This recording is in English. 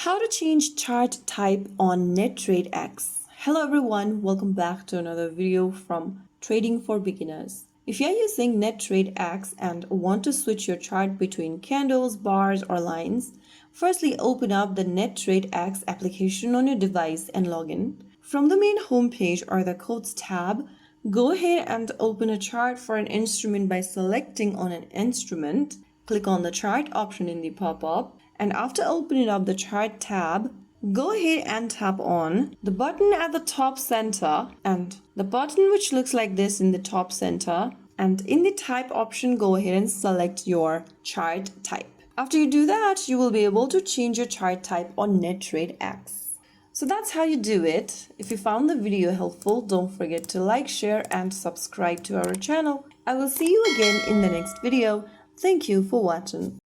How to change chart type on NetTradeX. Hello everyone, welcome back to another video from Trading for Beginners. If you're using NetTradeX and want to switch your chart between candles, bars, or lines, firstly open up the NetTradeX application on your device and log in. From the main homepage or the Codes tab, go ahead and open a chart for an instrument by selecting on an instrument. Click on the chart option in the pop-up, and after opening up the chart tab, go ahead and tap on the button at the top center and the button which looks like this in the top center, and in the type option go ahead and select your chart type. After you do that, you will be able to change your chart type on NetTradeX. So that's how you do it. If you found the video helpful, don't forget to like, share, and subscribe to our channel. I will see you again in the next video. Thank you for watching.